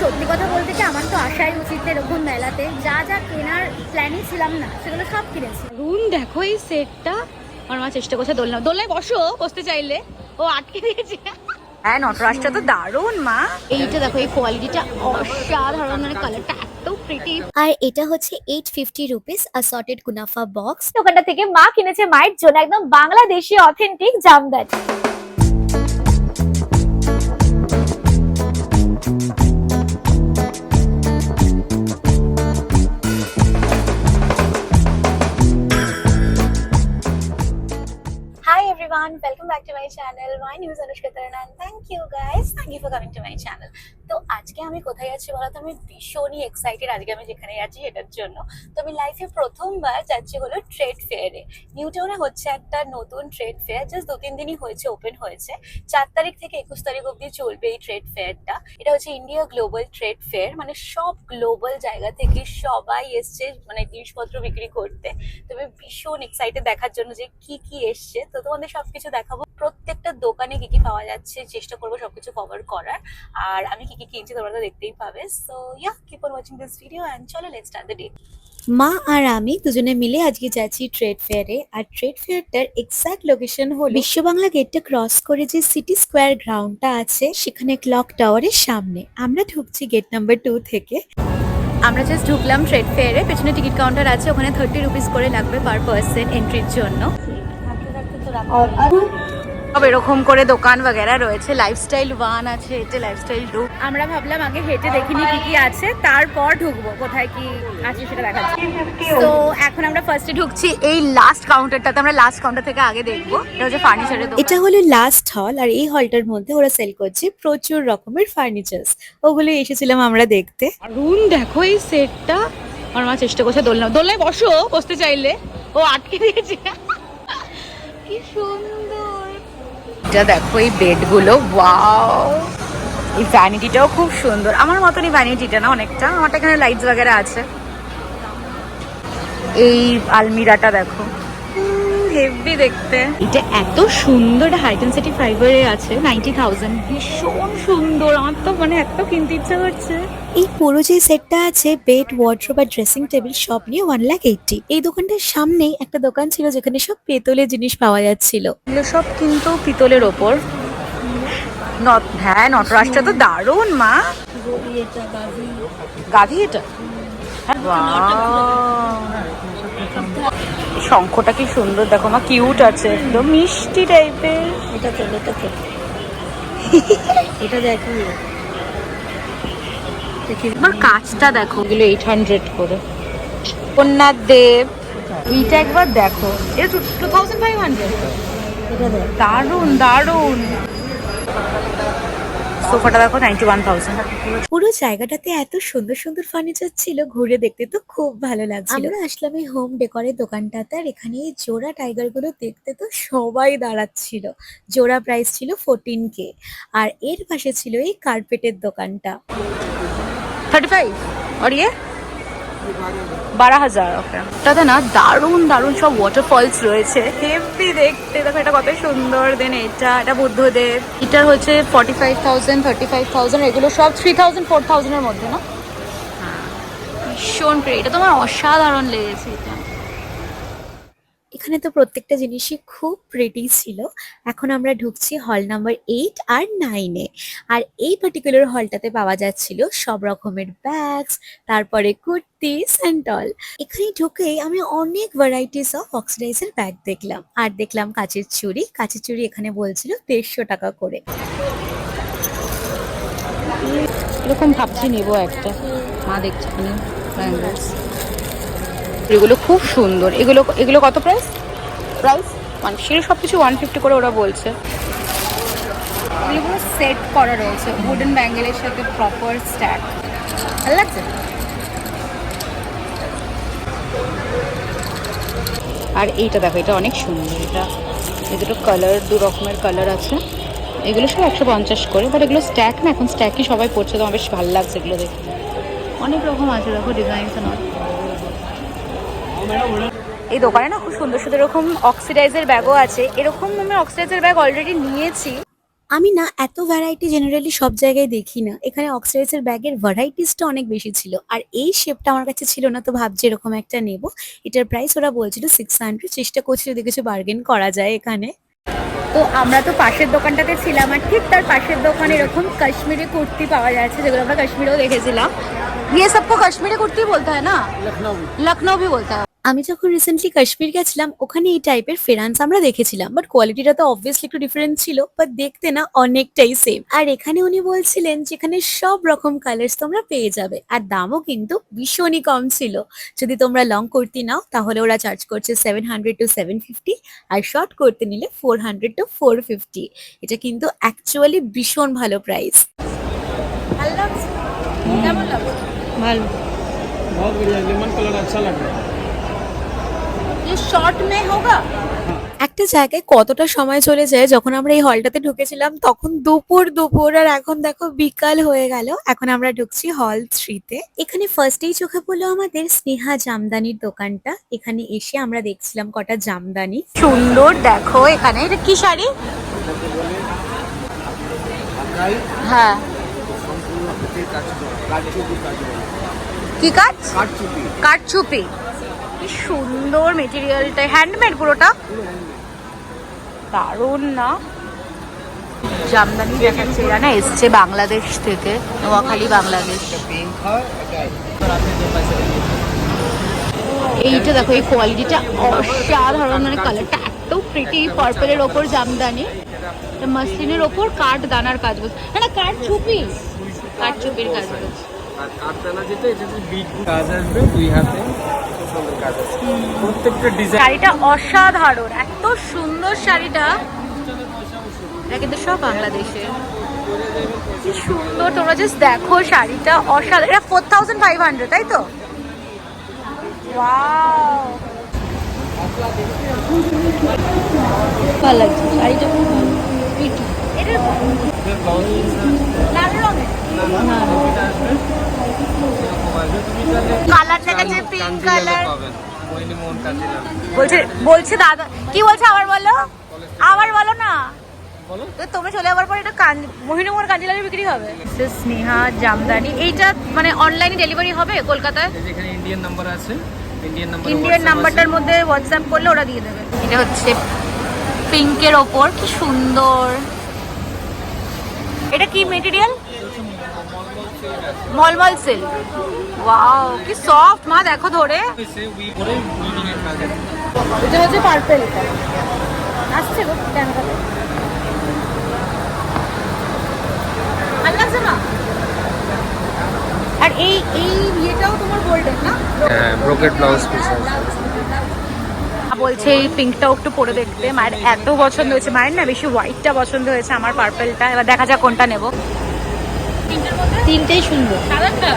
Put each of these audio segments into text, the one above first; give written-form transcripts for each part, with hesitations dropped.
সত্যি কথা বলতে কি আমার তো আসাই উচিত এরকম মেলাতে, যা যা কেনার প্ল্যানিং ছিলাম না সেগুলো সব কিনেছি। রুন দেখো এই সেটটা, আমার মা চেষ্টা করছে দোলনায় বসো, বসতে চাইলে ও আটকে দিয়েছে। হ্যাঁ নটরাজটা তো দারুণ মা। এইটা দেখো, এই কোয়ালিটিটা অসাধারণ, মানে কালারটা এত প্রিটি। আর এটা হচ্ছে 850 রুপিস অ্যাসর্টেড কুনাফা বক্স। দোকানটা থেকে মা কিনেছে মায়ের জন্য একদম Bangladeshi authentic Jamdani. Hi everyone, welcome back to my channel. My name is Anushka Taran and thank you guys. Thank you for coming to my channel. তো আজকে আমি কোথায় যাচ্ছি বলো তো? আমি ভীষণই এক্সাইটেড আজকে আমি যেখানে যাচ্ছি সেটার জন্য। তো আমি লাইফে প্রথমবার যাচ্ছি হলো ট্রেড ফেয়ারে। নিউ টাউনে হচ্ছে একটা নতুন ট্রেড ফেয়ার, জাস্ট 2-3 দিনই হয়েছে, ওপেন হয়েছে। 4 তারিখ থেকে 21 তারিখ অবধি চলবে এই ট্রেড ফেয়ারটা। এটা হচ্ছে ইন্ডিয়া গ্লোবাল ট্রেড ফেয়ার, মানে সব গ্লোবাল জায়গা থেকে সবাই এসছে মানে জিনিসপত্র বিক্রি করতে। তো আমি ভীষণ এক্সাইটেড দেখার জন্য যে কি কি এসছে। তো তোমাদের সবকিছু দেখাবো, প্রত্যেকটা দোকানে কি কি পাওয়া যাচ্ছে চেষ্টা করবো সবকিছু কভার করার। আর আমি কি কি কিনছি তোমরা তো দেখতেই পাবে। So yeah, keep on watching this video and চলো লেটস স্টার্ট দ্য ডে। মা আর আমি দুজনে মিলে আজকে যাচ্ছি ট্রেড ফেয়ারে। আর ট্রেড ফেয়ারটার এক্সাক্ট লোকেশন হলো বিশ্ব বাংলা গেটটা ক্রস করে যে সিটি স্কোয়ার গ্রাউন্ডটা আছে সেখানে ক্লক টাওয়ারের সামনে। আমরা ঢুকছি গেট নাম্বার 2 থেকে। আমরা জাস্ট ঢুকলাম ট্রেড ফেয়ারে, পেছনে টিকিট কাউন্টার আছে, ওখানে 30 রুপিস করে লাগবে পার পার্সন এন্ট্রির জন্য। সব এরকম করে দোকান বগেরা রয়েছে, লাইফস্টাইল 1 আছে, এটা লাইফস্টাইল 2। আমরা ভাবলাম আগে হেঁটে দেখিনি কি কি আছে, তারপর ঢুকবো কোথায় কি আছে সেটা দেখার জন্য। তো এখন আমরা ফার্স্টে ঢুকছি এই লাস্ট কাউন্টারটাতে, আমরা লাস্ট কাউন্টার থেকে আগে দেখবো। এটা হচ্ছে ফার্নিচারের দোকান। এটা হলো লাস্ট হল, আর এই হলটার মধ্যে ওরা সেল করছে প্রচুর রকমের ফার্নিচারস। ওগুলো এসেছিলাম আমরা দেখতে। রুন দেখো এই সেটটা, আমার মা চেষ্টা করছে দোলনায় বসো, বসতে চাইলে ও আটকে দিয়েছে। কি সুন্দর এটা দেখো, এই বেডগুলো ওয়াও। এই ভ্যানিটিটাও খুব সুন্দর, আমার মতনই ভ্যানিটিটা না অনেকটা, আমারটা এখানে লাইটস वगैरह আছে। এই আলমিরাটা দেখো, হেভি দেখতে। এটা এত সুন্দর, হাইটেনসিটি ফাইবারে আছে, 90,000, ভীষণ সুন্দর। আমার তো মানে এত কিনতে ইচ্ছা করছে। এই পুরো যে সেটটা আছে, বেড, ওয়ার্ড্রোব আর ড্রেসিং টেবিল সব নিয়ে 1,80,000। এই দোকানটার সামনেই একটা দোকান ছিল যেখানে সব পেতলের জিনিস পাওয়া যাচ্ছিল। এগুলো সব কিন্তু পিতলের ওপর। হ্যাঁ নটরাজটা তো দারুণ মা। গাভি এটা, শঙ্খটা কি সুন্দর দেখো মা, কিউট আছে, একদম মিষ্টি টাইপের। এটা দেখো, আমার কাজটা দেখো, এগুলো 800 করে। কন্যার দেব, এইটা একবার দেখো, এটা 2500। দারুণ দারুণ। সোফাটা দেখো 91,000। পুরো জায়গাটাতে এত সুন্দর সুন্দর ফার্নিচার ছিল, ঘুরে দেখতে তো খুব ভালো লাগছিল। আমরা আসলাম এই হোম ডেকোরের দোকানটাতে, আর এখানে এই জোড়া টাইগার গুলো দেখতে তো সবাই দাঁড়াচ্ছিল। জোড়া প্রাইস ছিল 14K। আর এর পাশে ছিল এই কার্পেটের দোকানটা। 35 और ये 12,000। ওকে, এটাতে না দারুণ দারুণ সব ওয়াটারফলস রয়েছে, হেভি দেখতে। দেখো এটা কত সুন্দর। দেন এটা বুদ্ধদেব, এটার হচ্ছে 45,000, 35,000। এগুলো সব 3,000, 4,000 এর মধ্যে না। ভীষণ প্রিয়, এটা তোমার অসাধারণ লেগেছে এটা। এখানে তো প্রত্যেকটা জিনিসই খুব প্রিটি ছিল। এখন আমরা ঢুকছি হল নাম্বার 8 আর 9-এ। আর এই পার্টিকুলার হলটাতে পাওয়া যাচ্ছিল সব রকমের ব্যাগস, তারপরে কুর্তি, স্যান্ডল। এখানে ঢুকেই আমি অনেক ভ্যারাইটিস অফ অক্সিডাইজের ব্যাগ দেখলাম, আর দেখলাম কাচের চুড়ি। কাচের চুড়ি এখানে বলছিল 150 টাকা করে। এরকম ভাবছি নেবো একটা, মা দেখছি ব্যাঙ্গলস। এগুলো খুব সুন্দর। এগুলো কত প্রাইস? মানুষের সবকিছু 150 করে ওরা বলছে। এগুলো সেট করা রয়েছে উডেন ব্যাঙ্গেলের সাথে, প্রপার স্ট্যাক। ভালো লাগছে। আর এইটা দেখো, এটা অনেক সুন্দর। এই দুটো কালার, 2 রকমের কালার আছে। এগুলো সব 150 করে, বাট এগুলো স্ট্যাক না, এখন স্ট্যাকই সবাই পড়ছে, তো আমার বেশ ভালো লাগছে এগুলো দেখতে। অনেক রকম আছে দেখো, ডিজাইন। এই দোকানে না খুব সুন্দর সুন্দর এরকম অক্সিডাইজের ব্যাগও আছে। এরকম আমি অক্সিডাইজের ব্যাগ অলরেডি নিয়েছি, আমি না এত ভ্যারাইটি জেনারেলি সব জায়গায় দেখি না। এখানে অক্সাইডের ব্যাগের ভ্যারাইটিসটা অনেক বেশি ছিল। আর এই শেপটা আমার কাছে ছিল না, তো ভাবছি এরকম একটা নেব। এটার প্রাইস ওরা বলছিল 600, চেষ্টা করছি যদি কিছু বার্গেন করা যায় এখানে। তো আমরা তো পাশের দোকানটাতে ছিলাম, আর ঠিক তার পাশের দোকানে এরকম কাশ্মীরি কুর্তি পাওয়া যাচ্ছে, যেগুলো আমরা কাশ্মীরেও দেখেছিলাম। ये सबको कश्मीरी कुर्ती बोलता है ना? लखनऊ भी बोलता है। আমি যখন রিসেন্টলি কাশ্মীর গেছিলাম ওখানে এই টাইপের ফেরান্স আমরা দেখেছিলাম, বাট কোয়ালিটিটা তো অবভিয়াসলি একটু ডিফারেন্ট ছিল, বাট দেখতে না অনেকটাই সেম। আর এখানে উনি বলছিলেন যে এখানে সব রকম কালার্স তোমরা পেয়ে যাবে, আর দামও কিন্তু ভীষণই কম ছিল। যদি তোমরা লং কুর্তি নাও তাহলে ওরা চার্জ করছে 700 to 750, আর শর্ট কুর্তি নিলে 400 to 450। এটা কিন্তু অ্যাকচুয়ালি ভীষণ ভালো প্রাইস। ভালো লাগছে? কেমন লাগছে? ভালো। बहुत बढ़िया, लेमन कलर अच्छा लग रहा है। ये शॉर्ट में होगा? একটা জায়গায় কতটা সময় চলে যায়, যখন আমরা এই হলটাতে ঢুকেছিলাম তখন দুপুর দুপুর, আর এখন দেখো বিকাল হয়ে গেল। এখন আমরা ঢুকছি হল 3-তে। এখানে ফার্স্টেই চোখে পড়লো আমাদের স্নেহা জামদানির দোকানটা। এখানে এসে আমরা দেখছিলাম কটা জামদানি। সুন্দর দেখো এখানে। এটা কি শাড়ি? হ্যাঁ, কি কাজ? কাঠচুপি। কি সুন্দর মেটেরিয়ালটা, হ্যান্ডমেড পুরোটা, দারুণ না? জামদানি দেখাচ্ছে, এরা না এসছে বাংলাদেশ থেকে, নোয়াখালী বাংলাদেশ। এইটা দেখো, এই কোয়ালিটিটা অসাধারণ, মানে কালারটা এত প্রিটি। পার্পলের ওপর জামদানি, মাসলিনের ওপর কাঠ দানার কাজ বলছে, না কাঠচুপি, কাঠচুপির কাজ বলছে। আর আটতলা যেটা, এটা বিট কাজ আসবে দুই হাতে, খুব সুন্দর কাজ আছে প্রত্যেকটা ডিজাইন। শাড়িটা অসাধারণ, এত সুন্দর শাড়িটা। এটা কিন্তু সব বাংলাদেশের। কি সুন্দর, তোমরা জাস্ট দেখো শাড়িটা অসাধারণ। এটা 4500, তাই তো? ওয়াও, ভালো লাগছে শাড়িটা, খুব ভালো। এটা লাল রঙের কালারটা কাছে পিঙ্ক কালার বলছে। বলছে দাদা কি বলছে, আবার বলো, আবার বলো না। তো তোমরা চলে যাওয়ার পর এটা মোহিনীমোহন কাঞ্জিলালে বিক্রি হবে। স্নেহা জামদানি, এইটা মানে অনলাইনে ডেলিভারি হবে কলকাতায়? যেখানে ইন্ডিয়ান নাম্বার আছে, ইন্ডিয়ান নাম্বারটার মধ্যে হোয়াটসঅ্যাপ করলে ওরা দিয়ে দেবে। এটা হচ্ছে পিঙ্কের ওপর, কি সুন্দর। এটা কি মেটেরিয়াল? মলমল সিল্ক। ওয়াও, কি সফট মা, দেখো ধরে। এটা হচ্ছে পার্পল, এটা আসছে গো ক্যামেরাতে। ভালো লাগছে না? আর এই ইয়েটাও তোমার গোল্ডেন না? হ্যাঁ, ব্রোকেট ব্লাউজ পিস আছে। বলছে এই পিঙ্কটাও একটু পরে দেখতে, মায়ের এত পছন্দ হয়েছে। মায়ের না বেশি হোয়াইটটা পছন্দ হয়েছে, আমার পার্পলটা। এবার দেখা যাক কোনটা নেব। তিনটেই সুন্দর, সাদাটা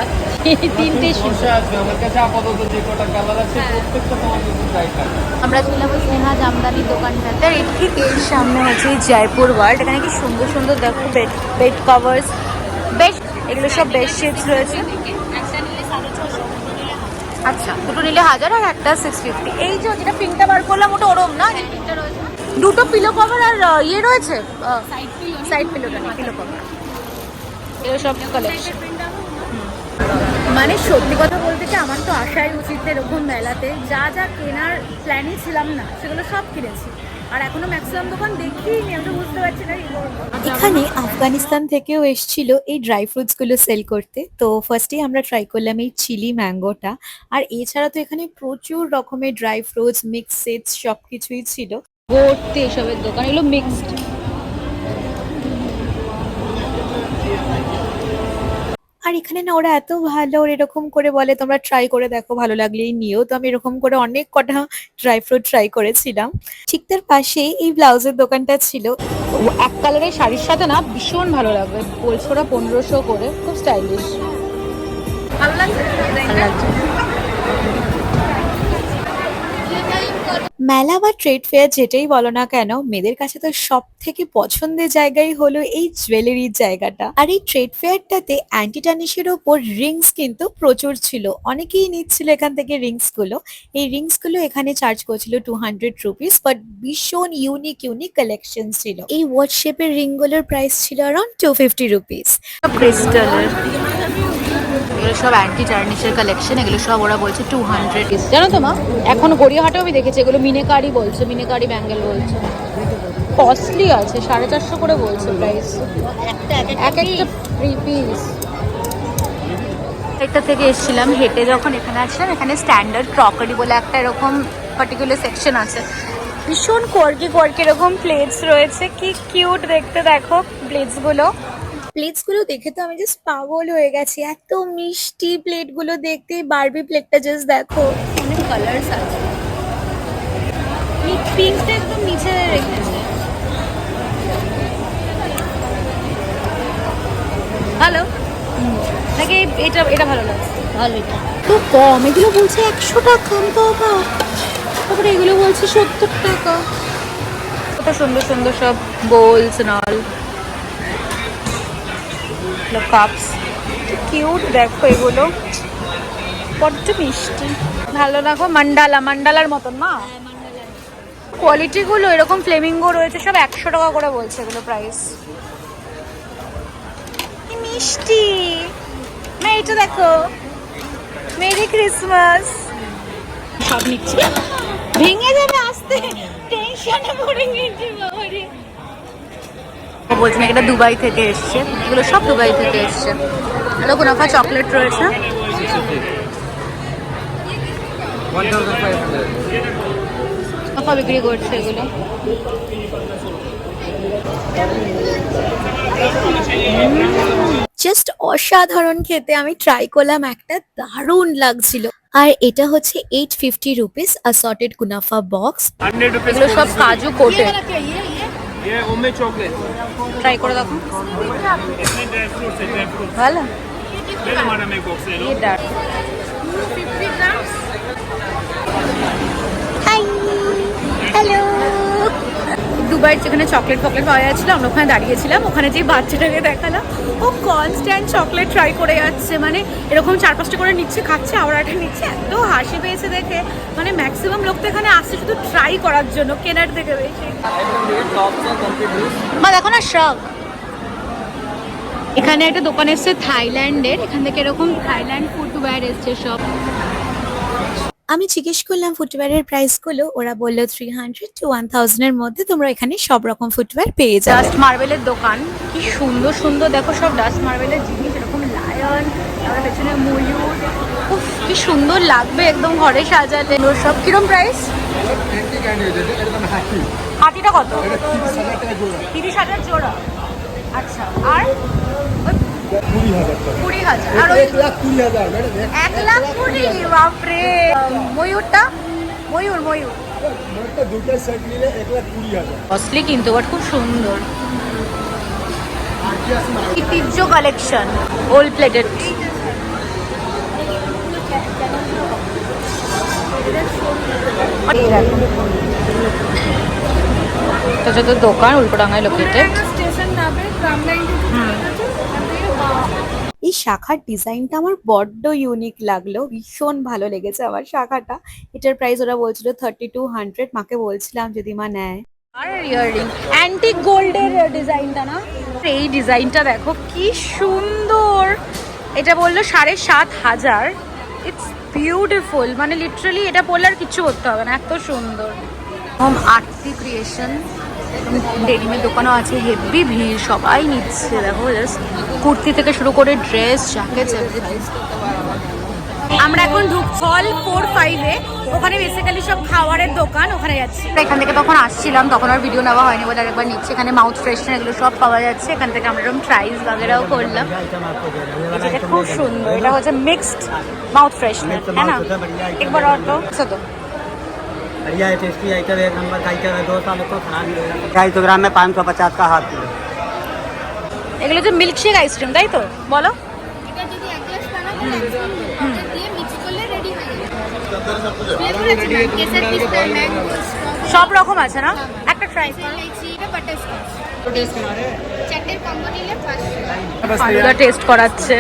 তিনটেই সুন্দর। আমার কাছে আপাতত যে কটা কালার আছে প্রত্যেকটা তোমার জন্য ব্রাইট লাগবে। আমরা ছিলাম ওই স্নেহা জামদানির দোকানটাতে, আর ঠিক এর সামনে হচ্ছে জয়পুর ওয়ার্ল্ড। এখানে কি সুন্দর সুন্দর দেখো বেড কভার্স, বেশ এগুলো সব বেডশিটস রয়েছে। আচ্ছা, দুটো নিলে 1000 আর একটা 650। এই যে যেটা পিঙ্কটা বার করলাম ওটা ওরম না? দুটো পিলো কভার আর ইয়ে রয়েছে, সাইড পিলোটা না, পিলো কভার। এগুলো সব কালেকশন। মানে সত্যি কথা বলতে কি, আমার তো আসাই উচিত এরকম মেলাতে। যা যা কেনার প্ল্যানই ছিলাম না, সেগুলো সব কিনেছি। আর এখনো ম্যাক্সিমাম দোকান দেখিনি, আমি তো বুঝতে পারছি না। এখানে আফগানিস্তান থেকেও এসেছিল এই ড্রাই ফ্রুটস গুলো সেল করতে। তো ফার্স্টেই আমরা ট্রাই করলাম এই চিলি ম্যাঙ্গোটা। আর এছাড়া তো এখানে প্রচুর রকমের ড্রাই ফ্রুটস, মিক্স সিডস সবকিছুই ছিল। ভর্তি এসবের দোকান, এগুলো মিক্সড। আর এখানে না ওরা এত ভালো, ওরা এরকম করে বলে তোমরা ট্রাই করে দেখো, ভালো লাগলেই নিও। তো আমি এরকম করে অনেক কটা ড্রাই ফ্রুট ট্রাই করেছিলাম। ঠিক তার পাশেই এই ব্লাউজের দোকানটা ছিল। এক কালারের শাড়ির সাথে না ভীষণ ভালো লাগবে। বলছে ওরা 1500 করে, খুব স্টাইলিশ, ভালো লাগছে, ভালো লাগছে। মেলা বা ট্রেড ফেয়ার যেটাই বলো না কেন, মেয়েদের কাছে তো সব থেকে পছন্দের জায়গাই হলো এই জুয়েলারির জায়গাটা। আর এই ট্রেড ফেয়ারটাতে অ্যান্টি টার্নিশের ওপর রিংস কিন্তু প্রচুর ছিল, অনেকেই নিচ্ছিল এখান থেকে রিংস গুলো। এই রিংস গুলো এখানে চার্জ করছিল 200 রুপিস, বাট ভীষণ ইউনিক ইউনিক কালেকশন ছিল। এই ওয়াচ শেপের রিং গুলোর প্রাইস ছিল অ্যারাউন্ড 250 রুপিস। ক্রিস্টালের এগুলো সব অ্যান্টি টার্নিশের কালেকশন, এগুলো সব ওরা বলছে 200। জানো তো মা, এখন গড়িয়াহাটেও আমি দেখেছি এগুলো মিনেকারি বলছে, মিনেকারি ব্যাঙ্গেল বলছে। কস্টলি আছে, 450 করে বলছে প্রাইস, এক একটা থ্রি পিস। একটা থেকে এসেছিলাম হেঁটে, যখন এখানে আসলাম এখানে স্ট্যান্ডার্ড ক্রকারি বলে একটা এরকম পার্টিকুলার সেকশন আছে। ভীষণ কোয়ার্কি কোয়ার্কি এরকম প্লেটস রয়েছে, কি কিউট দেখতে দেখো প্লেটস গুলো। প্লেটস গুলো দেখে তো আমি জাস্ট পাগল হয়ে গেছি, এত মিষ্টি প্লেট গুলো দেখতে। বারবি প্লেটটা জাস্ট দেখো, অনেক কালার্স আছে। পিঙ্কটা একদম নিচে রেখেছে, ভালো নাকি? এটা এটা ভালো লাগছে, ভালো। এটা তো কম, এগুলো বলছে 100 টাকা। আমি তো অবাক। তারপরে এগুলো বলছে 70 টাকা। কত সুন্দর সুন্দর সব বোলস নল, কাপস, কিউট দেখো এগুলো, বড্ড মিষ্টি, ভালো দেখো। মান্ডালা, মান্ডালার মতন না কোয়ালিটি গুলো, এরকম ফ্লেমিঙ্গো রয়েছে সব 100 টাকা করে বলছে এগুলো প্রাইস। কি মিষ্টি। না এটা দেখো, মেরি ক্রিসমাস। সব নিচ্ছি, ভেঙে যাবে আসতে, টেনশনে পড়ে গেছি বাবারে। বলছেন এটা দুবাই থেকে এসছে, এগুলো সব দুবাই থেকে এসছে। হ্যালো, কুনাফা চকলেট রয়েছে, 1500 কুনাফা বিক্রি করছে এগুলো। জাস্ট অসাধারণ খেতে। আমি ট্রাই করলাম, একটা দারুণ লাগছিল। আর এটা হচ্ছে 850 রুপিস অ্যাসর্টেড কুনাফা বক্স। 100 rupees এগুলো সব কাজু কোটে। ये ओमे चॉकलेट ট্রাই করে দেখো, इसमें ड्राई फ्रूट्स है, ड्राई फ्रूट्स ভালো। ये हमारा में बॉक्स है लो। ये डार्क হ্যালো। দুবাইয়ের যেখানে চকলেট ফকলেট পাওয়া যাচ্ছিল, আমরা ওখানে দাঁড়িয়েছিলাম। ওখানে যে বাচ্চাটাকে দেখালাম, ও কনস্ট্যান্ট চকলেট ট্রাই করে যাচ্ছে, মানে এরকম 4-5টা করে নিচ্ছে, খাচ্ছে, আবার একটা নিচ্ছে। এত হাসি পেয়েছে দেখে, মানে ম্যাক্সিমাম লোক তো এখানে আসছে শুধু ট্রাই করার জন্য, কেনার থেকে বেশি। মা দেখো না শ্রগ, এখানে একটা দোকান এসছে থাইল্যান্ডের, এখান থেকে এরকম থাইল্যান্ড ফুটওয়্যার এসছে সব। আমি জিজ্ঞেস করলাম ফুটওয়্যারের প্রাইস গুলো, ওরা বললো 300 to 1000 এর মধ্যে তোমরা এখানে সব রকম ফুটওয়্যার পেয়ে যাবে। ডাস্ট মার্বেলের দোকান, কি সুন্দর সুন্দর দেখো সব ডাস্ট মার্বেলের জিনিস, এরকম লায়ন, তারপরে পেছনে ময়ূর, উফ কি সুন্দর লাগবে একদম ঘরে সাজালে। ওর সব কিরম প্রাইস? হাতিটা কত? 30,000 জোড়া। আচ্ছা, আর 20,000, আর ওই 1,20,000, বাপরে। ময়ূরটা, ময়ূর ময়ূর কস্টলি কিন্তু, বাট খুব সুন্দর। ঐতিহ্য কালেকশন, ওল্ড প্লেটেড। এটা তো দোকান উল্টোডাঙ্গায় লোকেটেড। এই শাখার ডিজাইনটা আমার বড্ড ইউনিক লাগলো, ভীষণ ভালো লেগেছে আমার শাখাটা। এটার প্রাইস ওরা বলছিল 3200। মাকে বলছিলাম যদি মা নেয়। আর ইয়াররিং অ্যান্টিক গোল্ডের ডিজাইনটা না, এই ডিজাইনটা দেখো কি সুন্দর। এটা বললো 7,500। ইটস বিউটিফুল, মানে লিটারালি এটা পরলে আর কিচ্ছু করতে হবে না, এত সুন্দর। হোম আর্টি ক্রিয়েশন, ডেনিমের দোকানও আছে, হেভি ভিড়, সবাই নিচ্ছে দেখো, জাস্ট কুর্তি থেকে শুরু করে ড্রেস, জ্যাকেট, এভরিথিং। আমরা এখন হল 4-5-এ, ওখানে বেসিক্যালি সব খাবারের দোকান, ওখানে যাচ্ছি। এখান থেকে তখন আসছিলাম, তখন আর ভিডিও নেওয়া হয়নি বলে আরেকবার নিচ্ছে। এখানে মাউথ ফ্রেশনার এগুলো সব পাওয়া যাচ্ছে, এখান থেকে আমরা এরকম ট্রাইস বাগেরাও করলাম। এটা খুব সুন্দর, এটা হচ্ছে মিক্সড মাউথ ফ্রেশনার, হ্যাঁ না? একবার অটো তো बढ़िया है, टेस्टी आइटम, एक नंबर का आइटम है, 2 साल को खराब नहीं होगा। 250 ग्राम में 550 का हाफ किलो। এগুলো যে মিল্কশেক আইসক্রিম, তাই তো? বলো। সব রকম আছে না? একটা ট্রাই ফালুদা টেস্ট করাচ্ছে।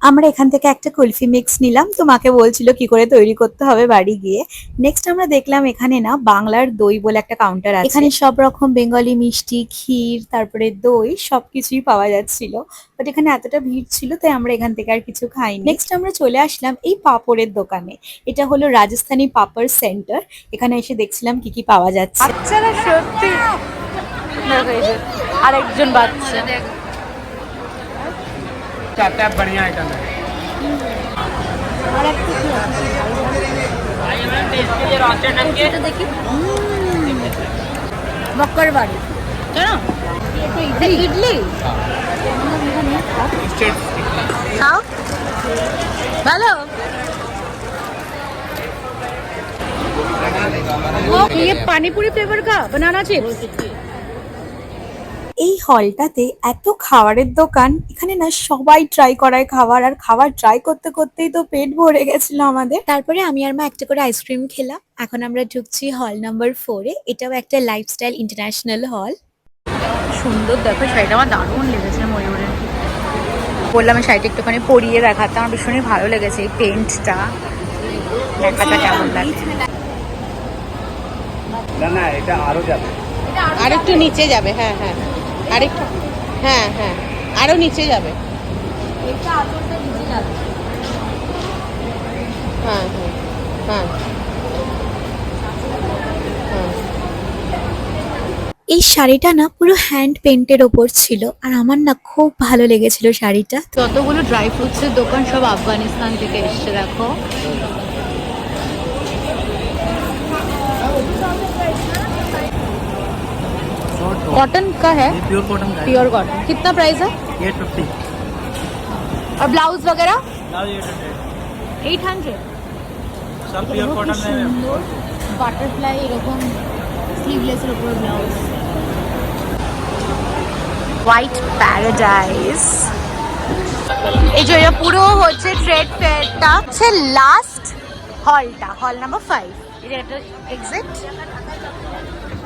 আমরা এখান থেকে একটা কুলফি মিক্স নিলাম, তো মাকে বলছিল কি করে তৈরি করতে হবে বাড়ি গিয়ে। নেক্সট আমরা দেখলাম এখানে না বাংলার দই বলে একটা কাউন্টার আছে, এখানে সব রকম বেঙ্গলি মিষ্টি, ক্ষীর, তারপরে দই সবকিছুই পাওয়া যাচ্ছিল। বাট এখানে এতটা ভিড় ছিল তাই আমরা এখান থেকে আর কিছু খাইনি। নেক্সট আমরা চলে আসলাম এই পাপড়ের দোকানে। এটা হলো রাজস্থানি পাপড় সেন্টার। এখানে এসে দেখছিলাম কি কি পাওয়া যাচ্ছে। বাচ্চারা সত্যি আরেকজন বাচ্চা चाहता है बढ़िया आइटम है। দেখি মক্কর বাড়ি জানো ইডলি খাও ভালো। ये पानी पूरी फ्लेवर का बनाना चिप्स। এই হলটাতে এত খাবারের দোকান, এখানে না সবাই ট্রাই করায় খাবার, আর খাবার ট্রাই করতে করতেই তো পেট ভরে গেছিল আমাদের। তারপরে আমি আর মা একটা করে আইসক্রিম খেলাম। এখন আমরা ঢুকছি হল নাম্বার 4-এ। এটাও একটা লাইফস্টাইল ইন্টারন্যাশনাল হল। সুন্দর দেখো শাড়িটা আমার দারুণ লেগেছে ময়ূরের। বললাম এই শাড়িটা একটুখানি পরিয়ে দেখাতে, আমার ভীষণই ভালো লেগেছে এই পেন্টটা। দেখাটা কেমন লাগে না না এটা আরো যাবে, আরেকটু নিচে যাবে। হ্যাঁ হ্যাঁ আরেকটু, হ্যাঁ হ্যাঁ আরো নিচে যাবে। হ্যাঁ হ্যাঁ হ্যাঁ হ্যাঁ। এই শাড়িটা না পুরো হ্যান্ড পেন্টের ওপর ছিল, আর আমার না খুব ভালো লেগেছিল শাড়িটা। যতগুলো ড্রাই ফ্রুটসের দোকান সব আফগানিস্তান থেকে এসছে দেখো। कॉटन का है, प्योर कॉटन का प्योर कॉटन। कितना प्राइस है? 850। और ब्लाउज वगैरह ब्लाउज 800। सब प्योर कॉटन में বাটারফ্লাই এরকম স্লিভলেসের উপর ব্লাউজ। White paradise. এই যে এটা পুরো হচ্ছে ট্রেড ফেয়ারটা হচ্ছে লাস্ট হলটা, হল নাম্বার 5। এটা একটা এক্সিট।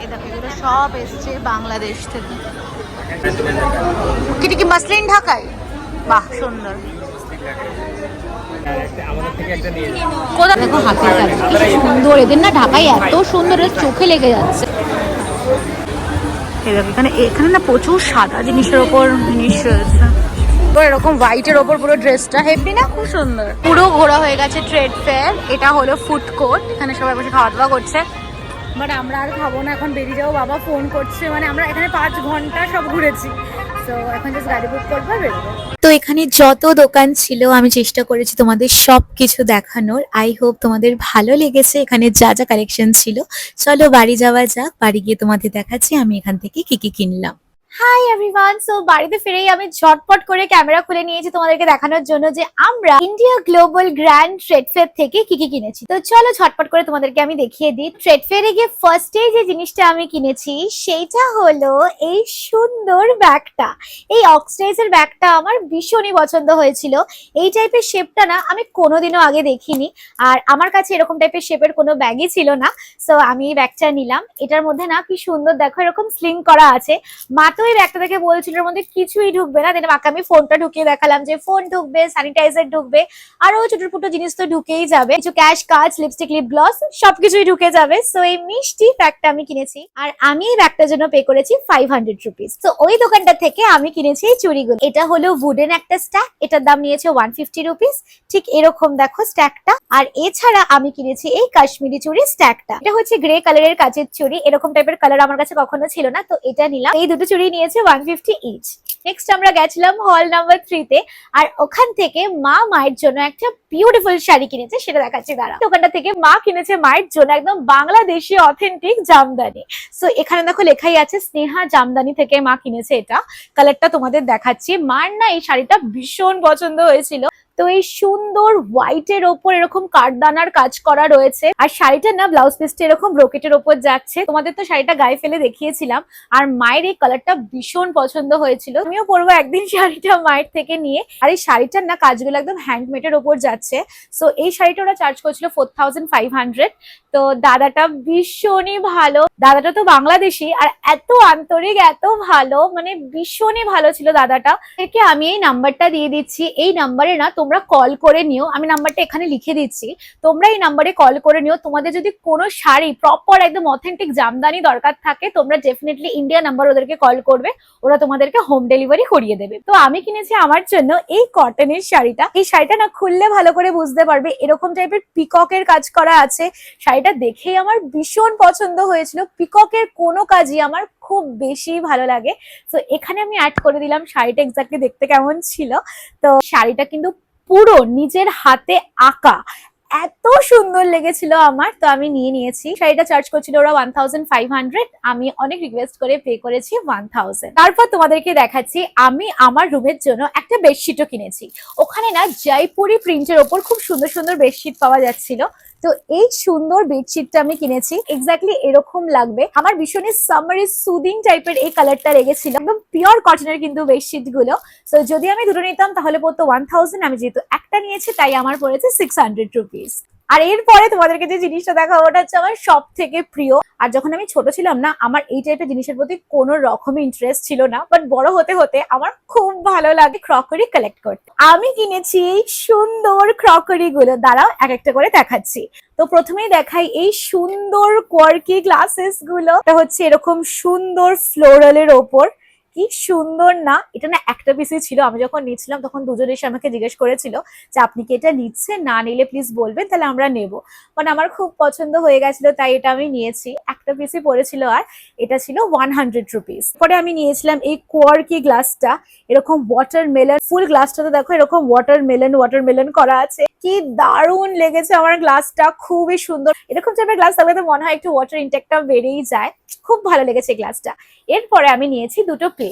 এই দেখো এগুলো সব এসছে বাংলাদেশ থেকে। কি কি মাসলিন ঢাকায়, বাহ সুন্দর। আমাদের থেকে একটা নিয়ে যাও। কোথায় দেখো হাতের কাজ কি সুন্দর, এদের না ঢাকায় এত সুন্দর, এর চোখে লেগে যাচ্ছে। এই দেখো এখানে এখানে না প্রচুর সাদা জিনিসের ওপর জিনিস রয়েছে। এরকম হোয়াইটের ওপর পুরো ড্রেসটা হেভি না, খুব সুন্দর। পুরো ঘোরা হয়ে গেছে ট্রেড ফেয়ার। এটা হলো ফুড কোর্ট, এখানে সবাই বসে খাওয়া দাওয়া করছে। বাট আমরা আর খাবো না, এখন বেরিয়ে যাবো। বাবা ফোন করছে, মানে আমরা এখানে 5 ঘন্টা সব ঘুরেছি, তো এখন জাস্ট গাড়ি বুক করবো আর বেরোবো। তো এখানে যত দোকান ছিল আমি চেষ্টা করেছি তোমাদের সব কিছু দেখানোর। আই হোপ তোমাদের ভালো লেগেছে এখানে যা যা কালেকশন ছিল। চলো বাড়ি যাওয়া যাক, বাড়ি গিয়ে তোমাদের দেখাচ্ছি আমি এখান থেকে কি কি কিনলাম। হাই এভরিওয়ান, সো বাড়িতে ফিরেই আমি ঝটপট করে ক্যামেরা খুলে নিয়েছি তোমাদেরকে দেখানোর জন্য যে আমরা India global grand trade fair থেকে কি কি কিনেছি। তো চলো ঝটপট করে তোমাদেরকে আমি দেখিয়ে দিই। ট্রেড ফেয়ারে গিয়ে ফার্স্টে যে জিনিসটা আমি কিনেছি সেইটা হলো এই সুন্দর ব্যাগটা। এই অক্সিডাইজের ব্যাগটা আমার ভীষণই পছন্দ হয়েছিল। এই টাইপের শেপটা না আমি কোনোদিনও আগে দেখিনি, আর আমার কাছে এরকম টাইপের শেপের কোনো ব্যাগই ছিল না। সো আমি এই ব্যাগটা নিলাম। এটার মধ্যে না কি সুন্দর দেখো এরকম স্লিং করা আছে। মা তো এই ব্যাগটা দেখে বলছিল এর মধ্যে কিছুই ঢুকবে না, দেন মাকে আমি ফোনটা ঢুকিয়ে দেখালাম যে ফোন ঢুকবে, স্যানিটাইজার ঢুকবে, আরো ছোট ছোট জিনিস তো ঢুকেই যাবে, কিছু cash card, lipstick, lip gloss সবকিছুই ঢুকে যাবে। সো এই মিষ্টি ব্যাগটা আমি কিনেছি, আর আমি এই ব্যাগটার জন্য পে করেছি 500 রুপিস। তো ওই দোকানটা থেকে আমি কিনেছি এই চুড়িগুলো। এটা হলো উডেন একটা স্ট্যাক, এটার দাম নিয়েছে 150 রুপিস। ঠিক এরকম দেখো স্ট্যাকটা। আর এছাড়া আমি কিনেছি এই কাশ্মীরি চুড়ি স্ট্যাকটা। এটা হচ্ছে গ্রে কালারের কাচের চুড়ি, এরকম টাইপের কালার আমার কাছে কখনো ছিল না, তো এটা নিলাম। এই দুটো চুড়ি নিয়েছে 150 ইচ। নেক্সট আমরা গেছিলাম হল নাম্বার 3-তে, আর ওখান থেকে মা মায়ের জন্য একটা বিউটিফুল শাড়ি কিনেছে, সেটা দেখাচ্ছি দাঁড়া। দোকানটা থেকে মা কিনেছে মায়ের জন্য একদম বাংলাদেশি অথেন্টিক জামদানি। সো এখানে দেখো লেখাই আছে স্নেহা জামদানি থেকে মা কিনেছে এটা। কালারটা তোমাদের দেখাচ্ছি। মার না এই শাড়িটা ভীষণ পছন্দ হয়েছিল। তো এই সুন্দর হোয়াইটের ওপর এরকম কাঠদানার কাজ করা রয়েছে, আর শাড়িটা না ব্লাউজ পিসটা এরকম ব্রোকেটের ওপর যাচ্ছে। তোমাদের তো শাড়িটা গায়ে ফেলে দেখিয়েছিলাম, আর মায়ের এই কালারটা ভীষণ পছন্দ হয়েছিল। আমিও পরবো একদিন শাড়িটা মায়ের থেকে নিয়ে। আর এই শাড়িটার না কাজগুলো একদম হ্যান্ডমেডের ওপর যাচ্ছে। সো এই শাড়িটা ওরা চার্জ করছিল 4500। তো দাদাটা ভীষণই ভালো, দাদাটা তো বাংলাদেশি আর এত আন্তরিক, এত ভালো, মানে ভীষণই ভালো ছিল দাদাটা। একে আমি এই নাম্বারটা দিয়ে দিচ্ছি, এই নাম্বারে না তোমরা কল করে নিও, আমি নাম্বারটা এখানে লিখে দিচ্ছি, তোমরা এই নাম্বারে কল করে নিও। তোমাদের যদি কোনো শাড়ি প্রপার একদম অথেন্টিক জামদানি দরকার থাকে, তোমরা ডেফিনেটলি ইন্ডিয়া নাম্বার ওদেরকে কল করবে, ওরা তোমাদেরকে হোম ডেলিভারি করিয়ে দেবে। তো আমি কিনেছি আমার জন্য এই কটনের শাড়িটা। এই শাড়িটা না খুললে ভালো করে বুঝতে পারবে, এরকম টাইপের পিককের কাজ করা আছে। শাড়িটা দেখেই আমার ভীষণ পছন্দ হয়েছিল, পিককের কোনো কাজই আমার খুব বেশি ভালো লাগে। তো এখানে আমি অ্যাড করে দিলাম শাড়িটা এক্স্যাক্টলি দেখতে কেমন ছিল। তো শাড়িটা কিন্তু পুরো নিজের হাতে আঁকা, এত সুন্দর লেগেছিল আমার, তো আমি নিয়ে নিয়েছি। শাড়িটা চার্জ করছিল ওরা 1500, আমি অনেক রিকোয়েস্ট করে পে করেছি 1000। তারপর তোমাদেরকে দেখাচ্ছি আমি আমার রুমের জন্য একটা বেডশিটও কিনেছি। ওখানে না জয়পুরি প্রিন্টের ওপর খুব সুন্দর সুন্দর বেডশিট পাওয়া যাচ্ছিল। তো এই সুন্দর বেডশিটটা আমি কিনেছি, এক্স্যাক্টলি এরকম লাগবে। আমার ভীষণই সামারি সুদিং টাইপের এই কালারটা লেগেছিল, একদম পিওর কটনের কিন্তু বেডশিট গুলো। তো যদি আমি দুটো নিতাম তাহলে পড়তো 1000, আমি যেহেতু একটা নিয়েছি তাই আমার পড়েছে 600 রুপিস। আর এরপরে তোমাদেরকে যে জিনিসটা দেখাবো ওটা হচ্ছে আমার সব থেকে প্রিয়। আর যখন আমি ছোট ছিলাম না, আমার এই টাইপের জিনিসের প্রতি কোনো রকমই ইন্টারেস্ট ছিল না, বাট বড় হতে হতে আমার খুব ভালো লাগে ক্রকারি কালেক্ট করতে। আমি কিনেছি এই সুন্দর ক্রকারি গুলো, দাঁড়াও এক একটা করে দেখাচ্ছি। তো প্রথমেই দেখাই এই সুন্দর কোয়ার্কি গ্লাসেস গুলো। এটা হচ্ছে এরকম সুন্দর ফ্লোরালের ওপর, কি সুন্দর না। এটা না একটা পিসই ছিল, আমি যখন নিচ্ছিলাম তখন দুজন এসে আমাকে জিজ্ঞেস করেছিল যে আপনি কি এটা নিচ্ছেন, না নিলে প্লিজ বলবেন তাহলে আমরা নেব। মানে আমার খুব পছন্দ হয়ে গেছিল তাই এটা আমি নিয়েছি। একটা পিসই পড়েছিল আর এটা ছিল 100 রুপিস। পরে আমি নিয়েছিলাম এই কোয়ার্কি গ্লাসটা, এরকম ওয়াটারমেলন, ফুল গ্লাসটাতে দেখো এরকম ওয়াটারমেলন করা আছে। কি দারুণ লেগেছে আমার গ্লাসটা, খুবই সুন্দর। এরকম টাইপের গ্লাস থাকলে তো মনে হয় একটু ওয়াটার ইনটেকটা বেড়েই যায়। খুব ভালো লেগেছে গ্লাসটা। এরপরে আমি নিয়েছি দুটো প্লেট।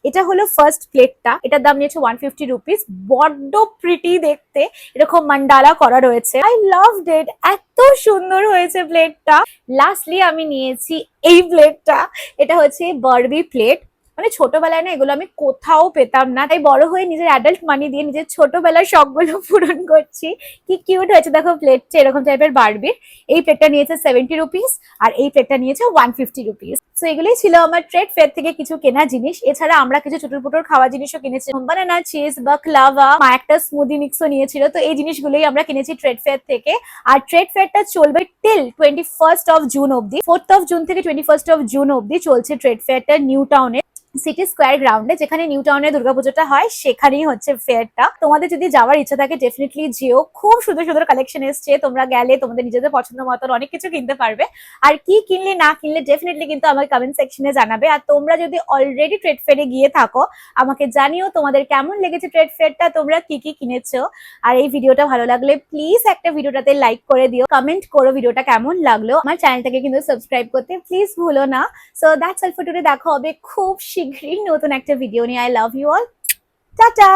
এটা হলো ফার্স্ট প্লেটটা, এটার দাম নিয়েছে 150 রুপিস। বড্ড প্রিটি দেখতে, এরকম মান্ডালা করা রয়েছে। আই লাভড ইট, এত সুন্দর হয়েছে প্লেটটা। লাস্টলি আমি নিয়েছি এই প্লেটটা, এটা হচ্ছে বারবি প্লেট। মানে ছোটবেলায় না এগুলো আমি কোথাও পেতাম না, তাই বড় হয়ে নিজের অ্যাডাল্ট মানি দিয়ে নিজের ছোটবেলার শখগুলো পূরণ করছি। কি কিউট হয়েছে দেখো প্লেটটা, এরকম টাইপের বারবির। এই প্লেটটা নিয়েছে 70 রুপিস আর এই প্লেটটা নিয়েছে 150 রুপিস। তো এগুলোই ছিল আমার ট্রেড ফেয়ার থেকে কিছু কেনা জিনিস। এছাড়া আমরা কিছু ছোটর পুটোর খাওয়া জিনিসও কিনেছি, বানানা চিজ, বাকলাভা, মা একটা স্মুদি মিক্সও নিয়েছিল। তো এই জিনিসগুলোই আমরা কিনেছি ট্রেড ফেয়ার থেকে। আর ট্রেড ফেয়ারটা চলবে টিল 21st অফ জুন অব্দি। 4th অফ জুন থেকে 21st অফ জুন অব্দি চলছে ট্রেড ফেয়ারটা নিউ টাউনে সিটি স্কোয়ার গ্রাউন্ডে, যেখানে নিউ টাউনে দুর্গাপুজোটা হয় সেখানেই হচ্ছে ফেয়ারটা। তোমাদের যদি যাওয়ার ইচ্ছা থাকে ডেফিনেটলি যেও, খুব সুন্দর সুন্দর কালেকশন এসছে, তোমরা গেলে তোমাদের নিজেদের পছন্দ মতন অনেক কিছু কিনতে পারবে। আর কি কিনলে না কিনলে ডেফিনেটলি কিন্তু আমাকে কমেন্ট সেকশনে জানাবে। আর তোমরা যদি অলরেডি ট্রেড ফেয়ারে গিয়ে থাকো আমাকে জানিও তোমাদের কেমন লেগেছে ট্রেড ফেয়ারটা, তোমরা কি কি কিনেছো। আর এই ভিডিওটা ভালো লাগলে প্লিজ একটা ভিডিওটাতে লাইক করে দিও, কমেন্ট করো ভিডিওটা কেমন লাগলো। আমার চ্যানেলটাকে কিন্তু সাবস্ক্রাইব করতে প্লিজ ভুলো না। So that's all for today, দেখা হবে খুব শীঘ্রই নতুন একটা ভিডিও নিয়ে। I love you all, tata.